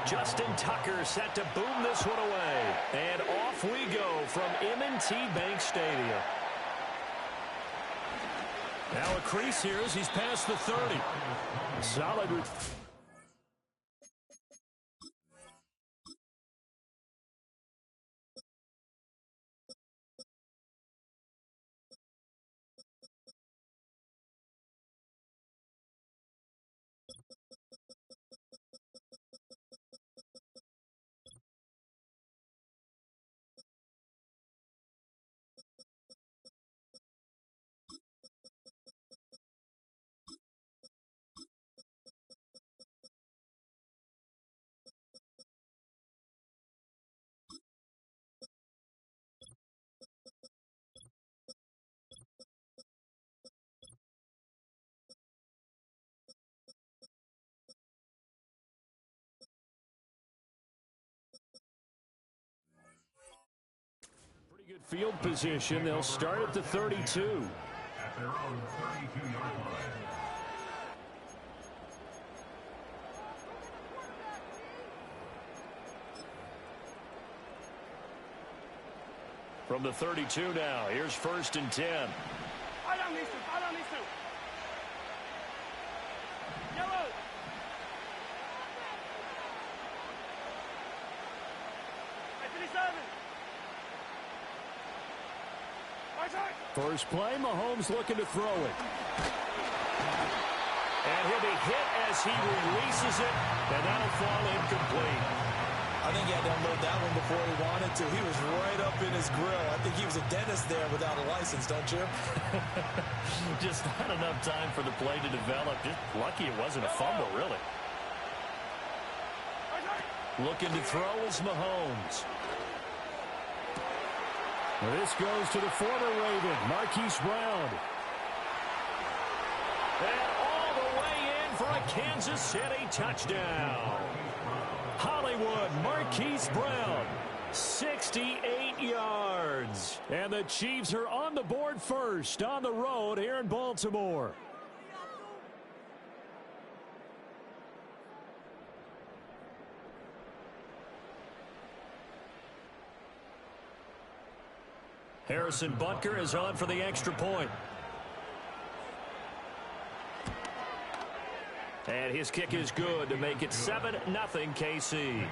Justin Tucker set to boom this one away. And off we go from M&T Bank Stadium. Now a crease here as he's past the 30. Solid. Good field position. They'll start at the 32. At their own 32-yard line. From the 32 now, here's 1st and 10. I don't need to. Yellow. At 37. First play, Mahomes looking to throw it. And he'll be hit as he releases it, and that'll fall incomplete. I think he had to unload that one before he wanted to. He was right up in his grill. I think he was a dentist there without a license, don't you? Just not enough time for the play to develop. Just lucky it wasn't a fumble, really. Looking to throw is Mahomes. Well, this goes to the former Raven, Marquise Brown. And all the way in for a Kansas City touchdown. Hollywood, Marquise Brown, 68 yards. And the Chiefs are on the board first on the road here in Baltimore. Harrison Butker is on for the extra point. And his kick is good to make it 7-0 KC.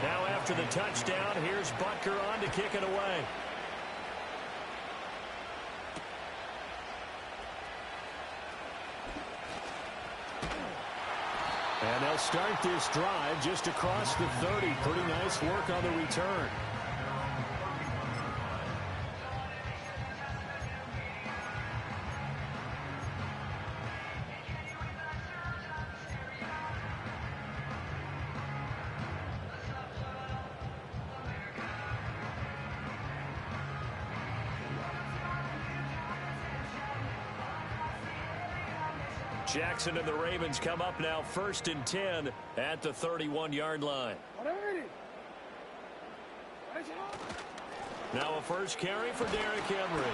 Now after the touchdown, here's Butker on to kick it away. And they'll start this drive just across the 30. Pretty nice work on the return. Jackson and the Ravens come up now 1st and 10 at the 31-yard line. Now a first carry for Derrick Henry.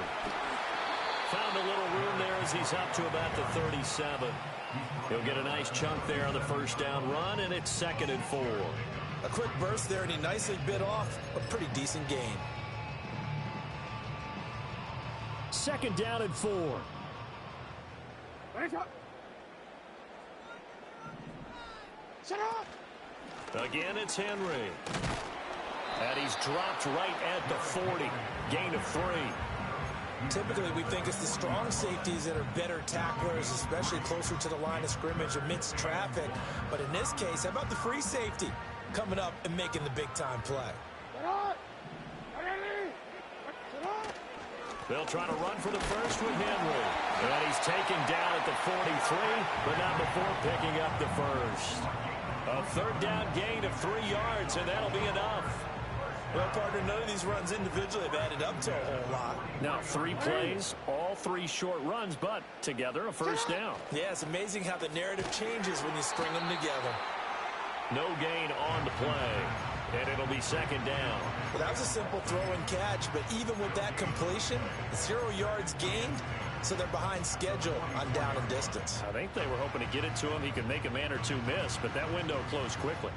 Found a little room there as he's up to about the 37. He'll get a nice chunk there on the first down run, and it's 2nd and 4. A quick burst there, and he nicely bit off a pretty decent gain. 2nd down and 4. Again, it's Henry. And he's dropped right at the 40. Gain of 3. Typically, we think it's the strong safeties that are better tacklers, especially closer to the line of scrimmage amidst traffic. But in this case, how about the free safety coming up and making the big-time play? They'll try to run for the first with Henry. And he's taken down at the 43, but not before picking up the first. A 3rd down gain of 3 yards, and that'll be enough. Well, partner, none of these runs individually have added up to a whole lot. Now 3 plays, all 3 short runs, but together a first down. Yeah, it's amazing how the narrative changes when you string them together. No gain on the play, and it'll be 2nd down. Well, that was a simple throw and catch, but even with that completion, 0 yards gained, so they're behind schedule on down and distance. I think they were hoping to get it to him. He could make a man or two miss, but that window closed quickly.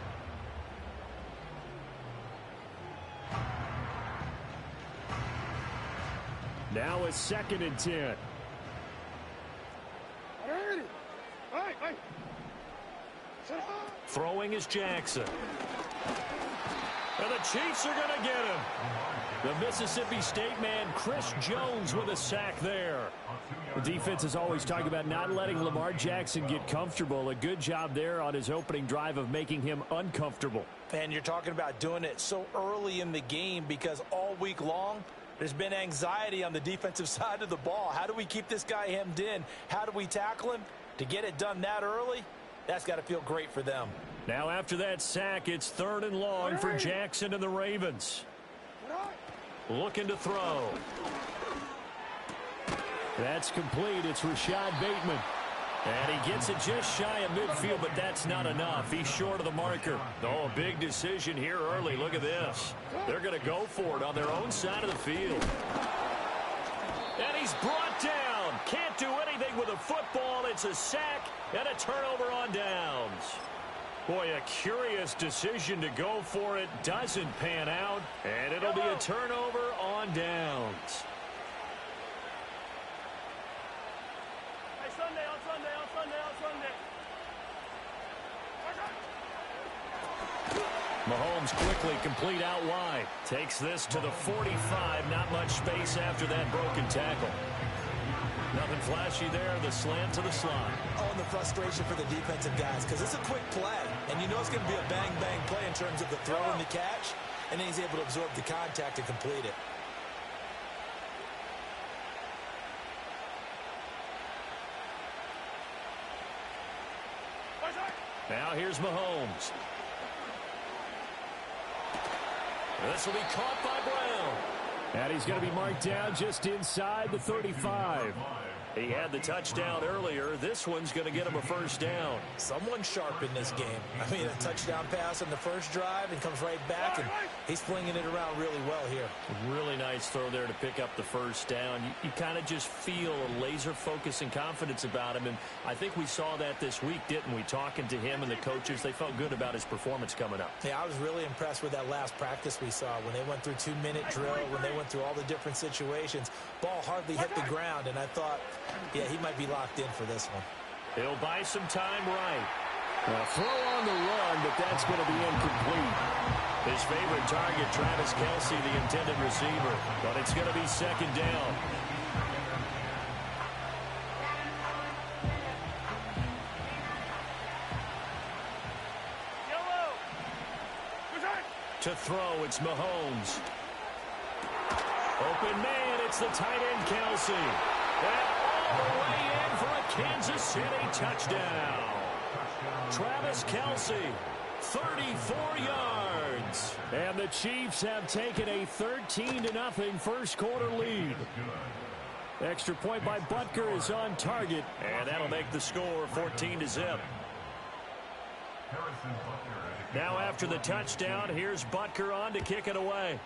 Now it's 2nd and 10. Throwing is Jackson. And the Chiefs are going to get him. The Mississippi State man, Chris Jones, with a sack there. The defense is always talking about not letting Lamar Jackson get comfortable. A good job there on his opening drive of making him uncomfortable. And you're talking about doing it so early in the game because all week long, there's been anxiety on the defensive side of the ball. How do we keep this guy hemmed in? How do we tackle him? To get it done that early, that's got to feel great for them. Now after that sack, it's 3rd and long for Jackson and the Ravens. Looking to throw. That's complete. It's Rashad Bateman. And he gets it just shy of midfield, but that's not enough. He's short of the marker. Oh, a big decision here early. Look at this. They're going to go for it on their own side of the field. And he's brought down. Can't do anything with a football. It's a sack and a turnover on downs. Boy, a curious decision to go for it. Doesn't pan out. And it'll be a turnover on downs. Mahomes quickly complete out wide. Takes this to the 45. Not much space after that broken tackle. Nothing flashy there. The slant to the slot. Oh, and the frustration for the defensive guys because it's a quick play. And you know it's going to be a bang-bang play in terms of the throw and the catch. And then he's able to absorb the contact and complete it. Now here's Mahomes. This will be caught by Brown. And he's going to be marked down just inside the 35. He had the touchdown earlier. This one's going to get him a first down. Someone sharp in this game. I mean, a touchdown pass on the first drive and comes right back, and he's flinging it around really well here. Really nice throw there to pick up the first down. You kind of just feel a laser focus and confidence about him, and I think we saw that this week, didn't we? Talking to him and the coaches, they felt good about his performance coming up. Yeah, I was really impressed with that last practice we saw when they went through 2-minute drill, when they went through all the different situations. Ball hardly hit the ground, and I thought, yeah, he might be locked in for this one. He'll buy some time right. A throw on the run, but that's going to be incomplete. His favorite target, Travis Kelce, the intended receiver. But it's going to be 2nd down. To throw, it's Mahomes. Open man, it's the tight end, Kelce. And all the way in for a Kansas City touchdown. Travis Kelce, 34 yards. And the Chiefs have taken a 13-0 first quarter lead. Extra point by Butker is on target, and that'll make the score 14-0. Now after the touchdown, here's Butker on to kick it away.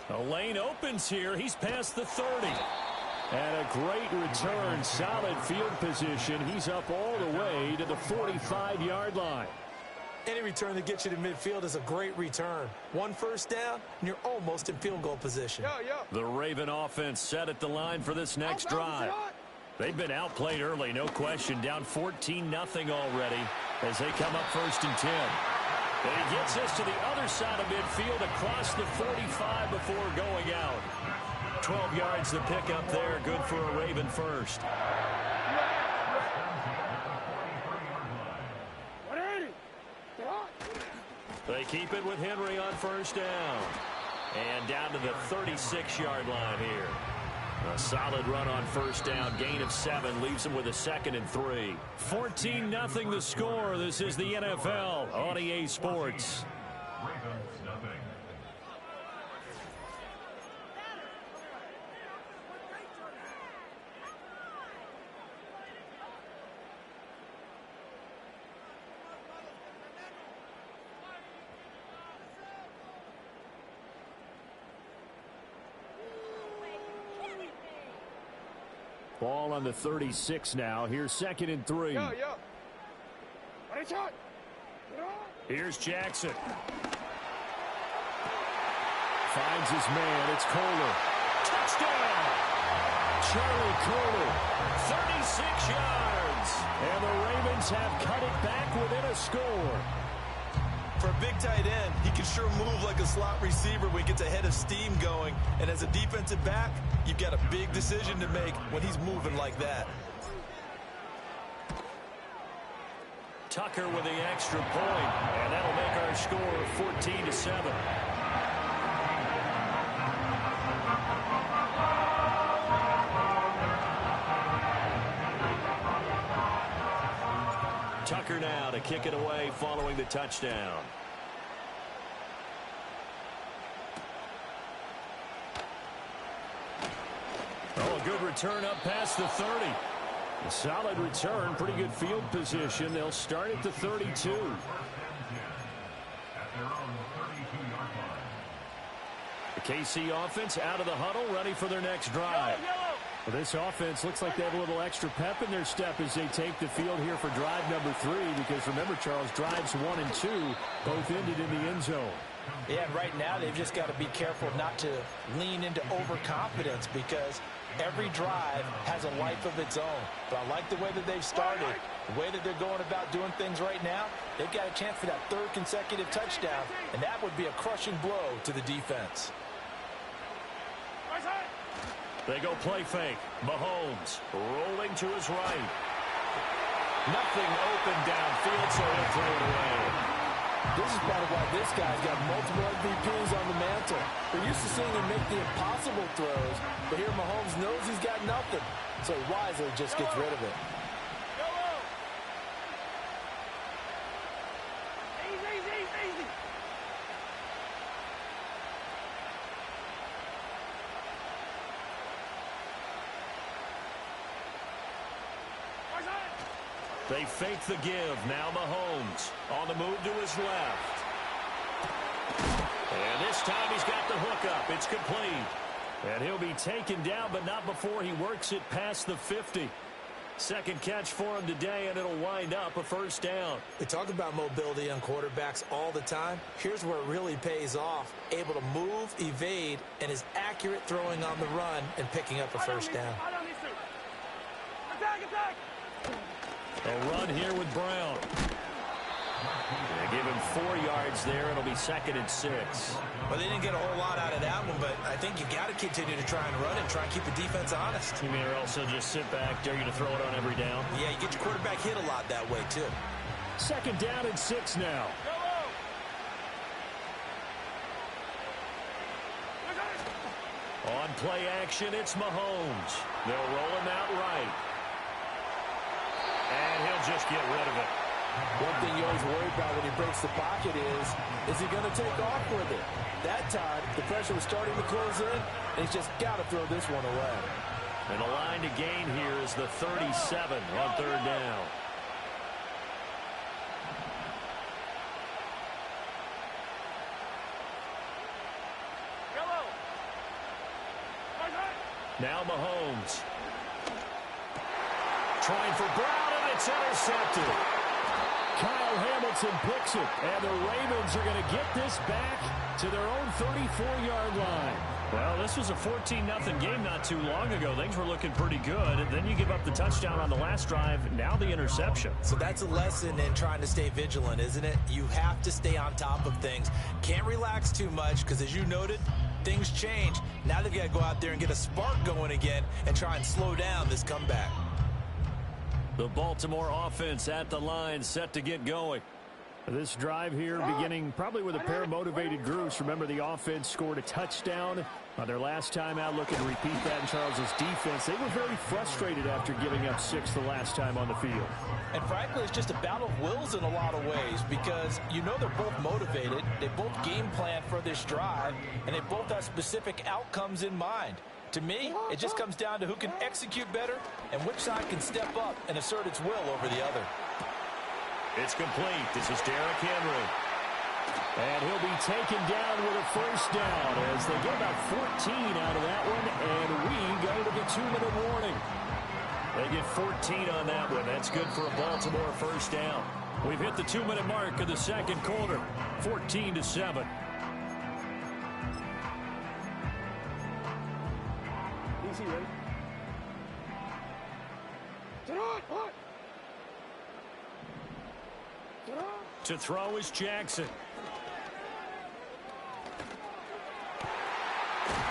The lane opens here. He's past the 30. And a great return. Solid field position. He's up all the way to the 45-yard line. Any return that gets you to midfield is a great return. One first down, and you're almost in field goal position. The Raven offense set at the line for this next drive. They've been outplayed early, no question. Down 14-0 already as they come up 1st and 10. And he gets this to the other side of midfield across the 45 before going out. 12 yards to pick up there. Good for a Raven first. They keep it with Henry on first down. And down to the 36-yard line here. A solid run on first down. Gain of 7 leaves him with a 2nd and 3. 14-0 the score. This is the NFL on EA Sports. Ball on the 36 now. Here's 2nd and 3. Yo, yo. Ready, shot. Here's Jackson. Finds his man. It's Kohler. Touchdown! Charlie Kohler, 36 yards. And the Ravens have cut it back within a score. For a big tight end, he can sure move like a slot receiver when he gets a head of steam going. And as a defensive back, you've got a big decision to make when he's moving like that. Tucker with the extra point, and that'll make our score 14-7. Tucker now to kick it away following the touchdown. Oh, a good return up past the 30. A solid return, pretty good field position. They'll start at the 32. The KC offense out of the huddle, ready for their next drive. Well, this offense looks like they have a little extra pep in their step as they take the field here for drive number 3, because remember, Charles, drives 1 and 2 both ended in the end zone. Yeah, and right now they've just got to be careful not to lean into overconfidence, because every drive has a life of its own. But I like the way that they've started, the way that they're going about doing things right now. They've got a chance for that 3rd consecutive touchdown, and that would be a crushing blow to the defense. They go play fake. Mahomes rolling to his right. Nothing open downfield, so he'll throw it away. This is part of why this guy's got multiple MVPs on the mantle. We're used to seeing him make the impossible throws, but here Mahomes knows he's got nothing, so he wisely just gets rid of it. Easy. They fake the give. Now Mahomes on the move to his left. And this time he's got the hook up. It's complete. And he'll be taken down, but not before he works it past the 50. Second catch for him today, and it'll wind up a first down. We talk about mobility on quarterbacks all the time. Here's where it really pays off. Able to move, evade, and is accurate throwing on the run and picking up a first down. Attack! A run here with Brown. They give him 4 yards there. It'll be 2nd and 6. Well, they didn't get a whole lot out of that one, but I think you got to continue to try and run and try and keep the defense honest. You mean, or also just sit back, dare you to throw it on every down? Yeah, you get your quarterback hit a lot that way, too. 2nd down and 6 now. On play action, it's Mahomes. They'll roll him out right. And he'll just get rid of it. One thing you always worry about when he breaks the pocket is he going to take off with it? That time, the pressure was starting to close in, and he's just got to throw this one away. And the line to gain here is the 37 on 3rd down. Now Mahomes. Trying for Brown, and it's intercepted. Kyle Hamilton picks it, and the Ravens are going to get this back to their own 34-yard line. Well, this was a 14-0 game not too long ago. Things were looking pretty good, and then you give up the touchdown on the last drive, now the interception. So that's a lesson in trying to stay vigilant, isn't it? You have to stay on top of things. Can't relax too much, because as you noted, things change. Now they've got to go out there and get a spark going again and try and slow down this comeback. The Baltimore offense at the line, set to get going. This drive here beginning probably with a pair of motivated groups. Remember, the offense scored a touchdown on their last time out. Looking to repeat that in Charles's defense. They were very frustrated after giving up 6 the last time on the field. And frankly, it's just a battle of wills in a lot of ways, because you know they're both motivated. They both game plan for this drive, and they both have specific outcomes in mind. To me, it just comes down to who can execute better and which side can step up and assert its will over the other. It's complete. This is Derrick Henry. And he'll be taken down with a first down as they get about 14 out of that one, and we go to the 2-minute warning. They get 14 on that one. That's good for a Baltimore first down. We've hit the 2-minute mark of the second quarter, 14-7. Easy, ready? To throw is Jackson.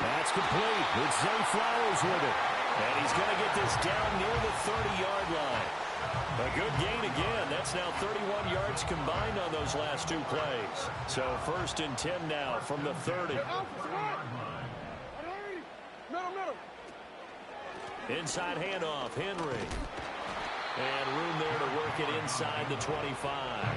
That's complete. It's Zay Flowers with it. And he's going to get this down near the 30-yard line. A good gain again. That's now 31 yards combined on those last two plays. So 1st and 10 now from the 30. Inside handoff, Henry. And room there to work it inside the 25.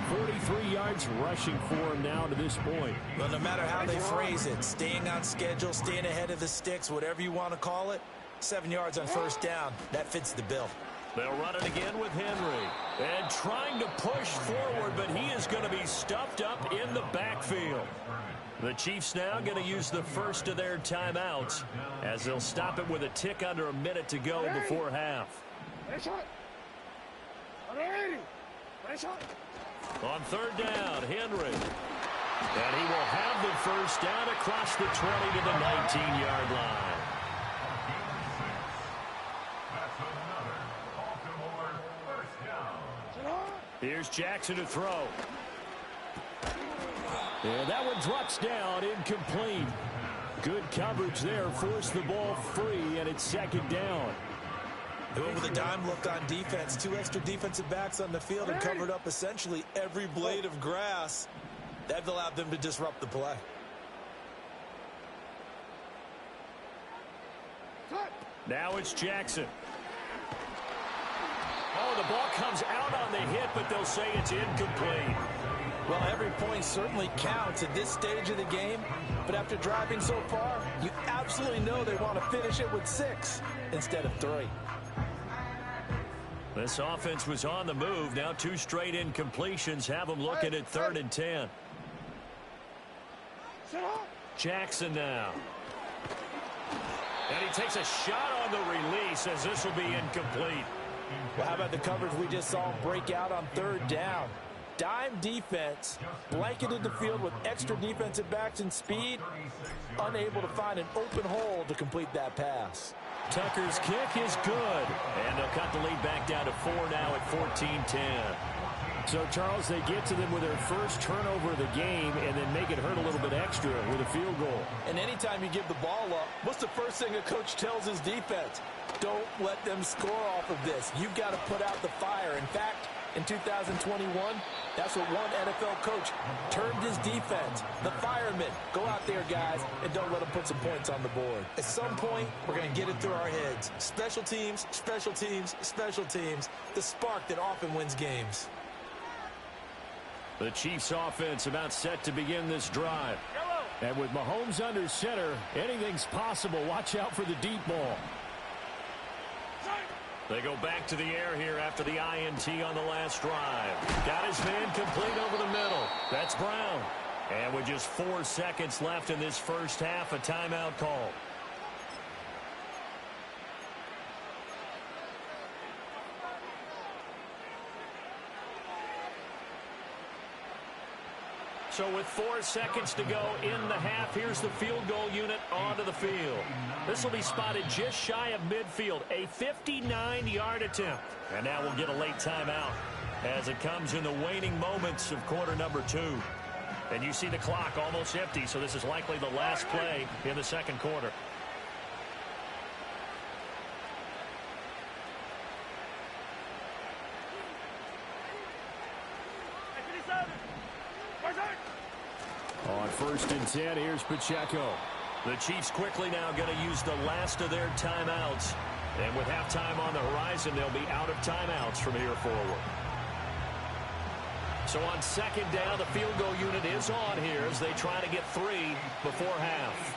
43 yards rushing for him now to this point. Well, no matter how they phrase it, staying on schedule, staying ahead of the sticks, whatever you want to call it, 7 yards on first down, that fits the bill. They'll run it again with Henry. And trying to push forward, but he is going to be stuffed up in the backfield. The Chiefs now going to use the first of their timeouts as they'll stop it with a tick under a minute to go before half. On 3rd down, Henry. And he will have the first down across the 20 to the 19-yard line. Here's Jackson to throw. And that one drops down, incomplete. Good coverage there, forced the ball free, and it's 2nd down. They went with a dime look on defense. 2 extra defensive backs on the field and covered up essentially every blade of grass. That allowed them to disrupt the play. Now it's Jackson. Oh, the ball comes out on the hit, but they'll say it's incomplete. Well, every point certainly counts at this stage of the game, but after driving so far, you absolutely know they want to finish it with 6 instead of 3. This offense was on the move. Now 2 straight incompletions have them looking at 3rd and 10. Jackson now. And he takes a shot on the release as this will be incomplete. Well, how about the coverage we just saw break out on 3rd down? Dime defense, blanketed the field with extra defensive backs and speed, unable to find an open hole to complete that pass. Tucker's kick is good, and they'll cut the lead back down to 4 now at 14-10. So, Charles, they get to them with their first turnover of the game and then make it hurt a little bit extra with a field goal. And anytime you give the ball up, what's the first thing a coach tells his defense? Don't let them score off of this. You've got to put out the fire. In fact, in 2021, that's what one NFL coach termed his defense. The firemen. Go out there, guys, and don't let them put some points on the board. At some point, we're going to get it through our heads. Special teams, special teams, special teams. The spark that often wins games. The Chiefs offense about set to begin this drive. And with Mahomes under center, anything's possible. Watch out for the deep ball. They go back to the air here after the INT on the last drive. Got his man complete over the middle. That's Brown. And with just 4 seconds left in this first half, a timeout call. So with 4 seconds to go in the half, here's the field goal unit onto the field. This will be spotted just shy of midfield, a 59-yard attempt. And now we'll get a late timeout as it comes in the waning moments of quarter number 2. And you see the clock almost empty, so this is likely the last play in the second quarter. On 1st and 10, here's Pacheco. The Chiefs quickly now going to use the last of their timeouts. And with halftime on the horizon, they'll be out of timeouts from here forward. So on 2nd down, the field goal unit is on here as they try to get 3 before half.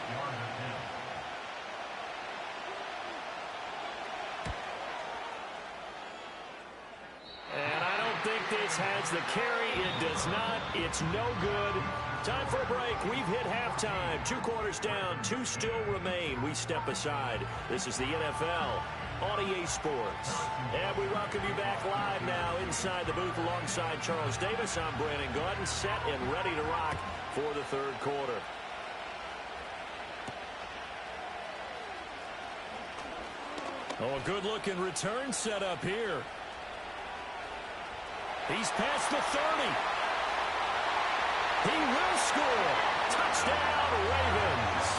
And I don't think this has the carry. It does not. It's no good. Time for a break. We've hit halftime. 2 quarters down. 2 still remain. We step aside. This is the NFL on EA Sports. And we welcome you back live now inside the booth alongside Charles Davis. I'm Brandon Gaudin, set and ready to rock for the third quarter. Oh, a good-looking return set up here. He's past the 30. He will score. Touchdown, Ravens.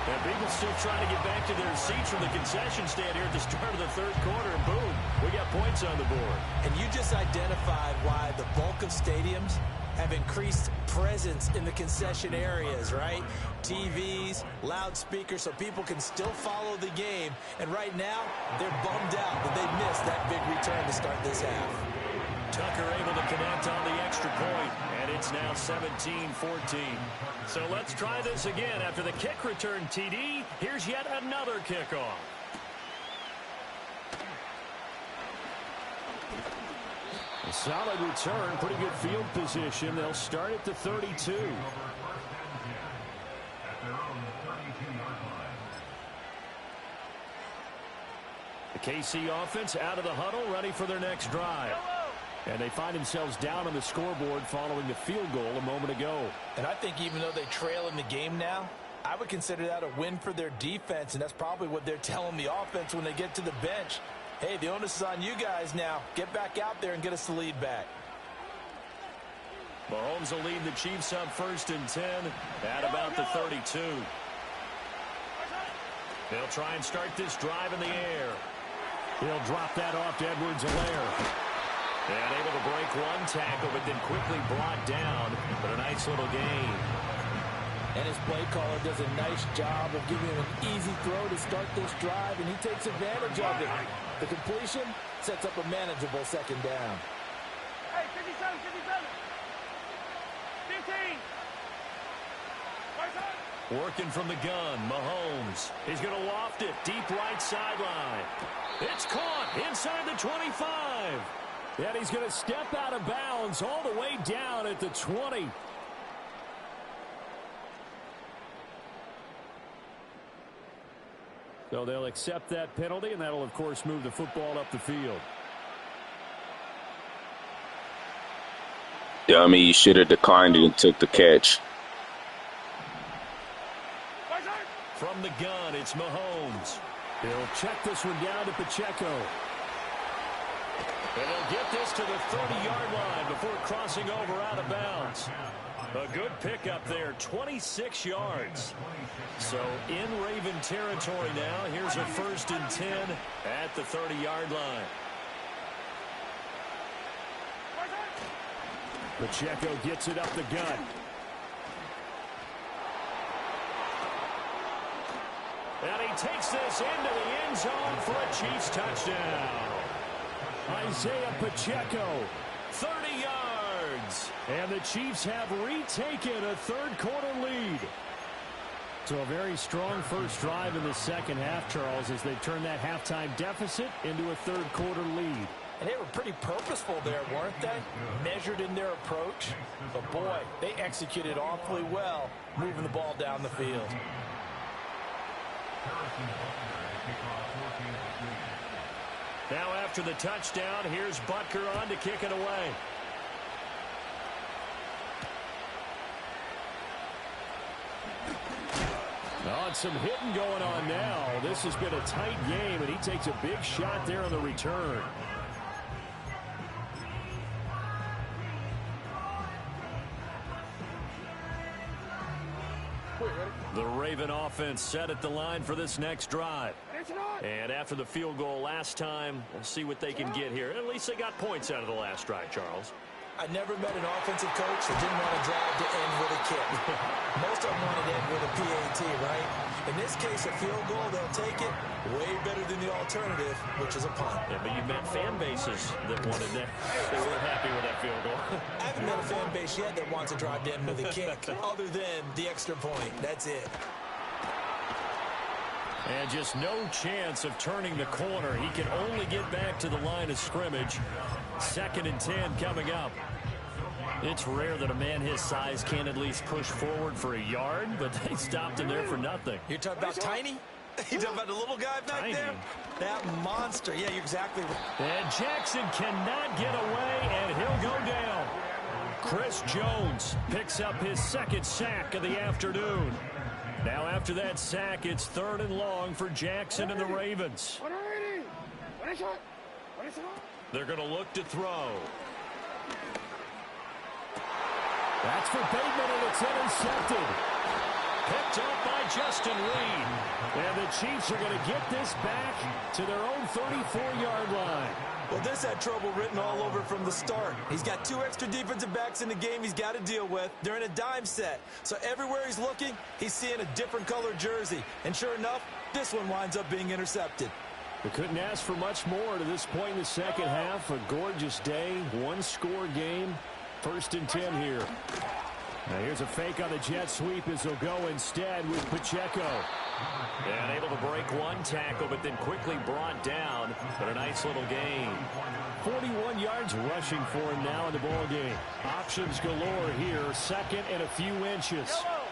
And people still trying to get back to their seats from the concession stand here at the start of the third quarter. And boom, we got points on the board. And you just identified why the bulk of stadiums have increased presence in the concession areas, right? TVs, loudspeakers, so people can still follow the game. And right now, they're bummed out that they missed that big return to start this half. Tucker able to connect on the extra point, and it's now 17-14. So let's try this again. After the kick return TD, here's yet another kickoff. A solid return, pretty good field position. They'll start at the 32. The KC offense out of the huddle, ready for their next drive. And they find themselves down on the scoreboard following the field goal a moment ago. And I think even though they trail in the game now, I would consider that a win for their defense, and that's probably what they're telling the offense when they get to the bench. Hey, the onus is on you guys now. Get back out there and get us the lead back. Mahomes will lead the Chiefs up 1st and 10 at about the 32. They'll try and start this drive in the air. He'll drop that off to Edwards-Helaire. And able to break one tackle, but then quickly brought down. But a nice little gain. And his play caller does a nice job of giving him an easy throw to start this drive, and he takes advantage of it. The completion sets up a manageable second down. Hey, 57, 57. 15. Working from the gun, Mahomes. He's going to loft it deep right sideline. It's caught inside the 25. And he's going to step out of bounds all the way down at the 20. So they'll accept that penalty, and that'll, of course, move the football up the field. Yeah, I mean, you should have declined it and took the catch. From the gun, it's Mahomes. He'll check this one down to Pacheco. And he'll get this to the 30-yard line before crossing over out of bounds. A good pickup there, 26 yards. So in Raven territory now. Here's a 1st and 10 at the 30-yard line. Pacheco gets it up the gut. And he takes this into the end zone for a Chiefs touchdown. Isaiah Pacheco, 30 yards. And the Chiefs have retaken a third-quarter lead. So a very strong first drive in the second half, Charles, as they've turned that halftime deficit into a third-quarter lead. And they were pretty purposeful there, weren't they? Measured in their approach. But, boy, they executed awfully well, moving the ball down the field. Now after the touchdown, here's Butker on to kick it away. Oh, and some hitting going on now. This has been a tight game, and he takes a big shot there on the return. The Raven offense set at the line for this next drive. And after the field goal last time, we'll see what they can get here. At least they got points out of the last drive, Charles. I never met an offensive coach that didn't want to drive to end with a kick. Most of them wanted to end with a PAT, right? In this case, a field goal, they'll take it. Way better than the alternative, which is a punt. Yeah, but you met fan bases that wanted that. They weren't happy with that field goal. I haven't met a fan base yet that wants to drive to end with a kick, other than the extra point. That's it. And just no chance of turning the corner. He can only get back to the line of scrimmage. 2nd and 10 coming up. It's rare that a man his size can at least push forward for a yard, but they stopped him there for nothing. You're talking about tiny? You talking about the little guy back Tiny. there? That monster. Yeah, you're exactly right. And Jackson cannot get away, and he'll go down. Chris Jones picks up his second sack of the afternoon. Now after that sack, it's 3rd and long for Jackson and the Ravens. They're going to look to throw. That's for Bateman, and it's intercepted. Picked up by Justin Reed. And the Chiefs are going to get this back to their own 34-yard line. Well, this had trouble written all over from the start. He's got 2 extra defensive backs in the game he's got to deal with. They're in a dime set. So everywhere he's looking, he's seeing a different colored jersey. And sure enough, this one winds up being intercepted. They couldn't ask for much more to this point in the second half. A gorgeous day, 1-score game. 1st and 10 here. Now here's a fake on the jet sweep as he'll go instead with Pacheco. And able to break one tackle, but then quickly brought down. But a nice little gain. 41 yards rushing for him now in the ball game. Options galore here. 2nd and a few inches. Yellow.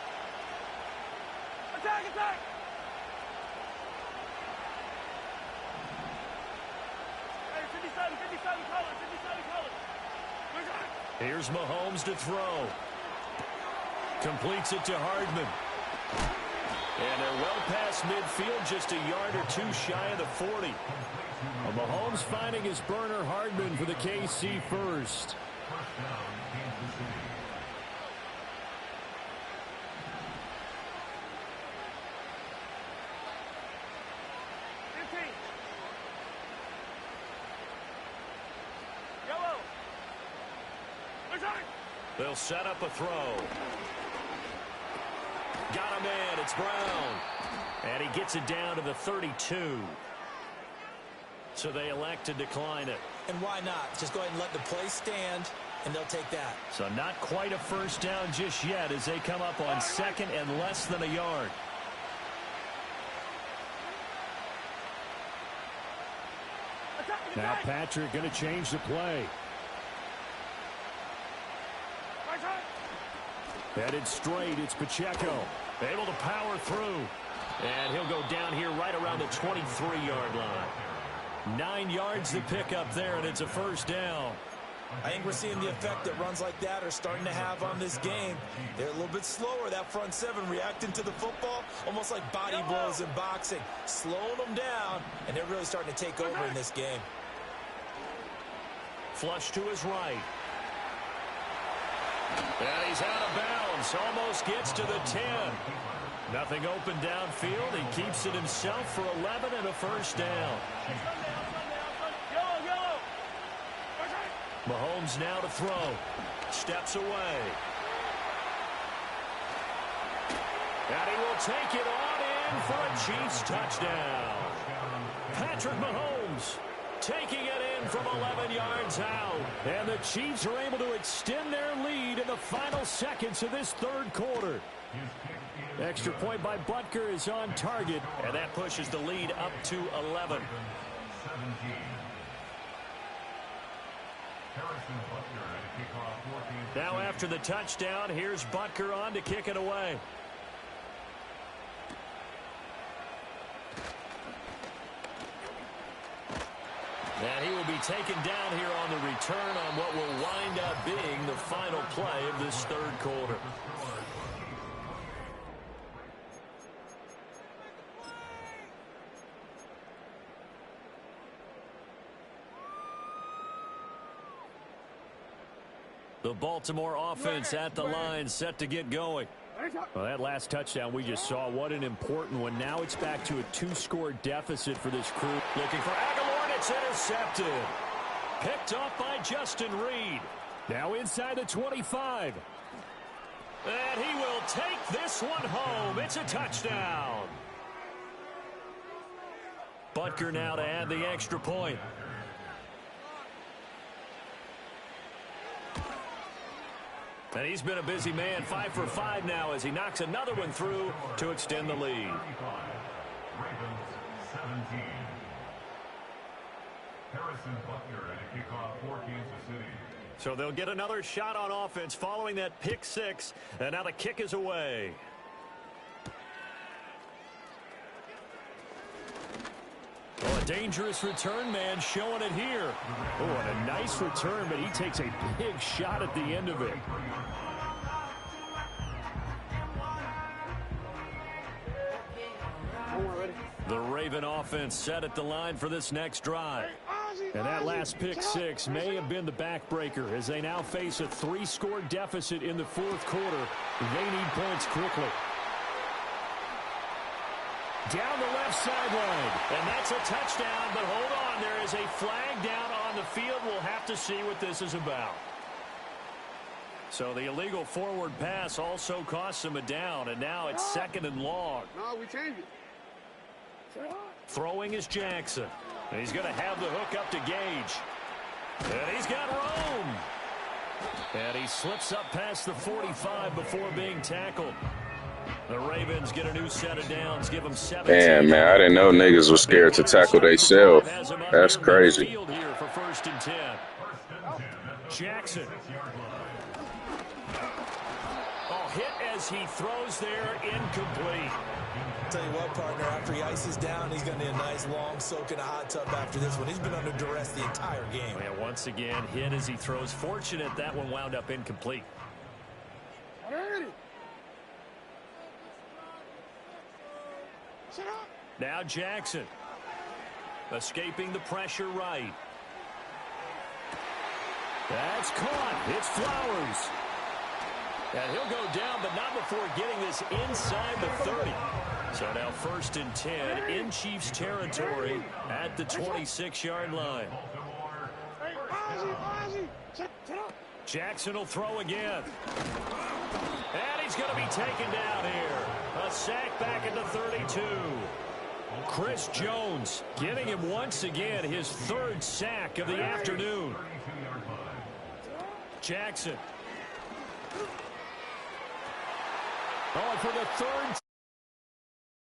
Attack, attack. Hey, 57, 57 colors, 57 colors. Here's Mahomes to throw. Completes it to Hardman. And they're well past midfield, just a yard or 2 shy of the 40. Well, Mahomes finding his burner Hardman for the KC first. Yellow. Attack. They'll set up a throw. Got him in. It's Brown. And he gets it down to the 32. So they elect to decline it. And why not? Just go ahead and let the play stand, and they'll take that. So not quite a first down just yet as they come up on 2nd and less than a yard. Now Patrick going to change the play. Headed straight, it's Pacheco. Able to power through. And he'll go down here right around the 23-yard line. 9 yards to pick up there, and it's a first down. I think we're seeing the effect that runs like that are starting to have on this game. They're a little bit slower, that front 7, reacting to the football, almost like body blows in boxing, slowing them down, and they're really starting to take over in this game. Flush to his right. And he's out of bounds. Almost gets to the 10. Nothing open downfield. He keeps it himself for 11 and a first down. Yellow, yellow. Mahomes now to throw. Steps away. And he will take it on in for a Chiefs touchdown. Patrick Mahomes taking it in from 11 yards out. And the Chiefs are able to extend their lead in the final seconds of this 3rd quarter. Extra point by Butker is on target. And that pushes the lead up to 11. Now after the touchdown, here's Butker on to kick it away. And he will be taken down here on the return on what will wind up being the final play of this 3rd quarter. The Baltimore offense at the line, set to get going. Well, that last touchdown we just saw, what an important one. Now it's back to a 2-score deficit for this crew. Looking for Aguilar, and it's intercepted. Picked off by Justin Reed. Now inside the 25. And he will take this one home. It's a touchdown. Butker now to add the extra point. And he's been a busy man, 5 for 5 now as he knocks another one through to extend the lead. Ravens 17. Harrison Butker and a kickoff for Kansas City. So they'll get another shot on offense following that pick 6. And now the kick is away. Dangerous return man showing it here. Oh, and a nice return, but he takes a big shot at the end of it. The Raven offense set at the line for this next drive. And that last pick six may have been the backbreaker as they now face a 3-score deficit in the fourth quarter. They need points quickly. Down the left sideline, and that's a touchdown, but hold on, there is a flag down on the field. We'll have to see what this is about. So the illegal forward pass also costs him a down, and now it's 2nd and long. No, we changed it. Throwing is Jackson. And he's going to have the hook up to Gage. And he's got room. And he slips up past the 45 before being tackled. The Ravens get a new set of downs, give them 17. Damn, man, I didn't know niggas was scared to tackle themselves. That's crazy. Field here for 1st and 10. Jackson. Oh, hit as he throws there, incomplete. Tell you what, partner, after he ices down, he's going to need a nice long soak in a hot tub after this one. He's been under duress the entire game. Yeah, once again, hit as he throws. Fortunate that one wound up incomplete. Now Jackson. Escaping the pressure right. That's caught. It's Flowers. And he'll go down, but not before getting this inside the 30. So now 1st and 10 in Chiefs territory at the 26-yard line. Jackson will throw again. And he's going to be taken down here. A sack back at the 32. Chris Jones giving him once again his 3rd sack of the afternoon. Jackson. Oh, for the 3rd